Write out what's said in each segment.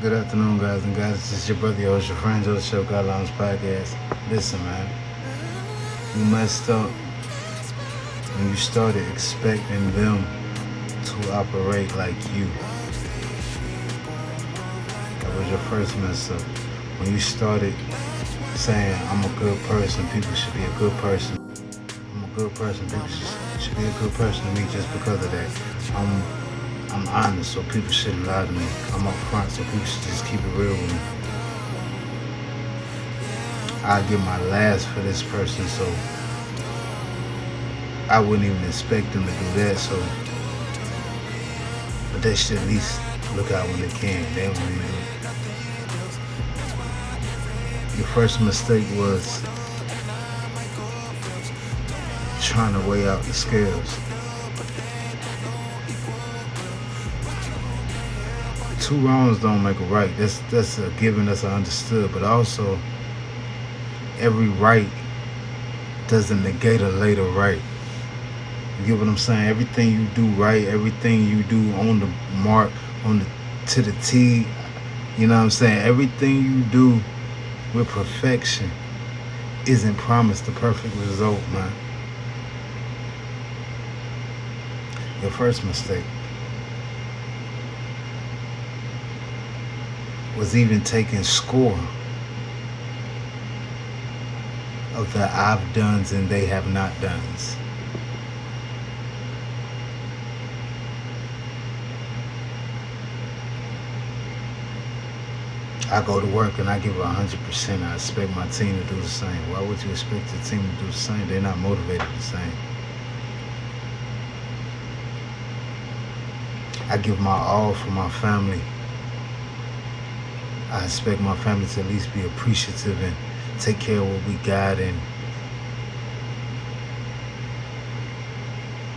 Good afternoon, guys and guys. This is your brother, your host, your friend, Joe the Show, God Lounge Podcast. Listen, man, you messed up when you started expecting them to operate like you. That was your first mess up. When you started saying, I'm a good person, people should be a good person. I'm a good person, people should be a good person to me just because of that. I'm honest, so people shouldn't lie to me. I'm upfront, so people should just keep it real with me. I give my last for this person, so I wouldn't even expect them to do that. So, but they should at least look out when they can. They don't really do it. Your first mistake was trying to weigh out your scales. Two wrongs don't make a right. That's a given, that's understood. But also, every right doesn't negate a later right. You get what I'm saying? Everything you do right, everything you do on the mark, to the T. You know what I'm saying? Everything you do with perfection isn't promised the perfect result, man. Your first mistake was even taking score of the I've done's and they have not done's. I go to work and I give 100%. I expect my team to do the same. Why would you expect your team to do the same? They're not motivated the same. I give my all for my family. I expect my family to at least be appreciative and take care of what we got and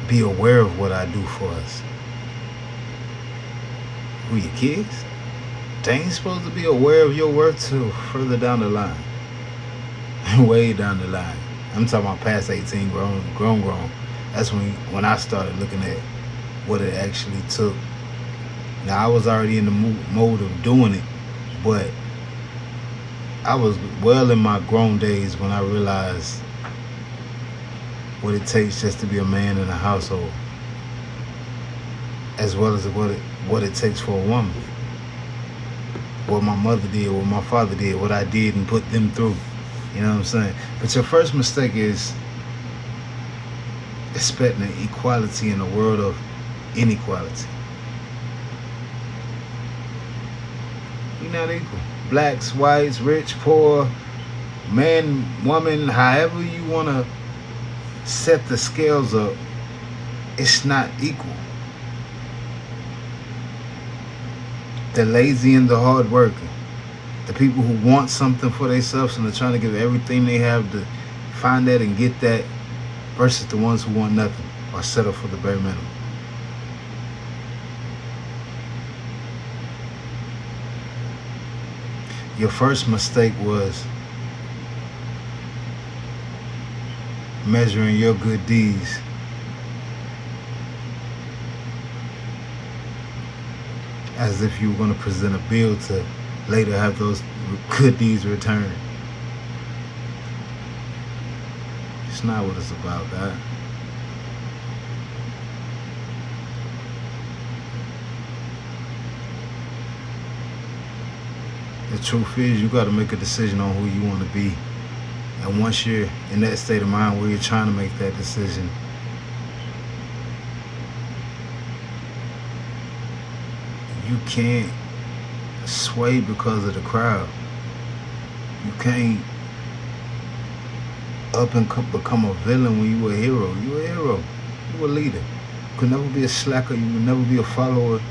be aware of what I do for us. Who, your kids? They ain't supposed to be aware of your worth till further down the line. Way down the line. I'm talking about past 18, grown. That's when I started looking at what it actually took. Now, I was already in the mode of doing it, but I was well in my grown days when I realized what it takes just to be a man in a household, as well as what it takes for a woman. What my mother did, what my father did, what I did and put them through. You know what I'm saying? But your first mistake is expecting equality in a world of inequality. We're not equal. Blacks, whites, rich, poor, man, woman, however you want to set the scales up, it's not equal. The lazy and the hard working, the people who want something for themselves and are trying to give everything they have to find that and get that, versus the ones who want nothing or settle for the bare minimum. Your first mistake was measuring your good deeds as if you were going to present a bill to later have those good deeds returned. It's not what it's about, God. The truth is, you got to make a decision on who you want to be. And once you're in that state of mind where you're trying to make that decision, you can't sway because of the crowd. You can't up and become a villain when you were a hero. You were a hero. You were a leader. You could never be a slacker. You would never be a follower.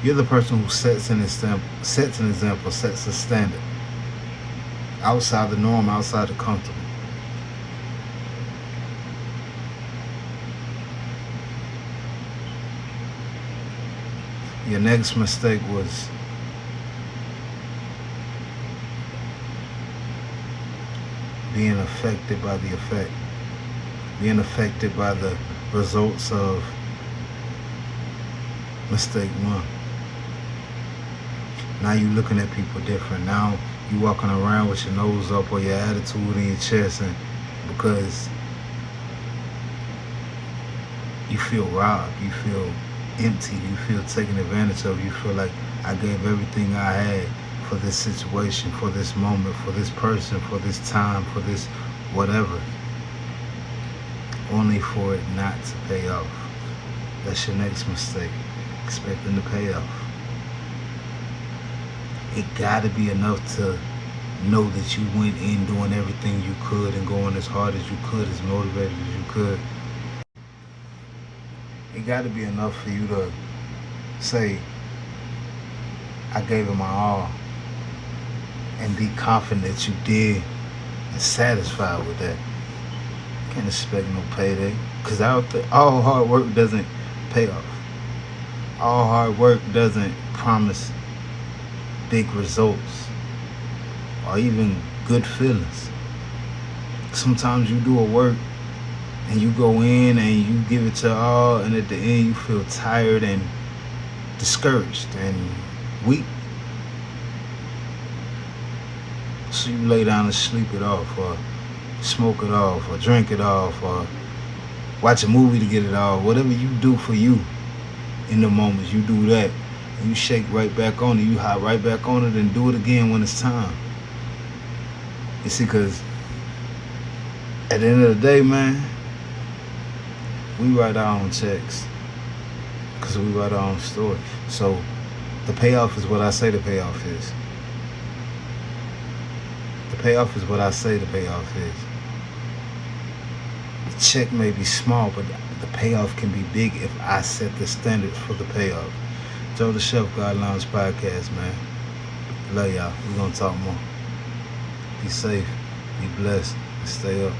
You're the person who sets an example, sets a standard. Outside the norm, outside the comfortable. Your next mistake was being affected by the effect. Being affected by the results of mistake one. Now you looking at people different. Now you walking around with your nose up or your attitude in your chest, and because you feel robbed, you feel empty, you feel taken advantage of, you feel like I gave everything I had for this situation, for this moment, for this person, for this time, for this whatever, only for it not to pay off. That's your next mistake, expecting to pay off. It gotta be enough to know that you went in doing everything you could and going as hard as you could, as motivated as you could. It gotta be enough for you to say, I gave it my all, and be confident that you did and satisfied with that. Can't expect no payday, because all hard work doesn't pay off. All hard work doesn't promise big results or even good feelings. Sometimes you do a work and you go in and you give it to all, and at the end you feel tired and discouraged and weak. So you lay down and sleep it off, or smoke it off, or drink it off, or watch a movie to get it off. Whatever you do for you in the moments, you do that. And you shake right back on it, you hop right back on it, and do it again when it's time. You see, because at the end of the day, man, we write our own checks, because we write our own story. So the payoff is what I say the payoff is. The payoff is what I say the payoff is. The check may be small, but the payoff can be big if I set the standards for the payoff. Joe the Chef God Lounge Podcast, man. Love y'all. We're going to talk more. Be safe, be blessed, and stay up.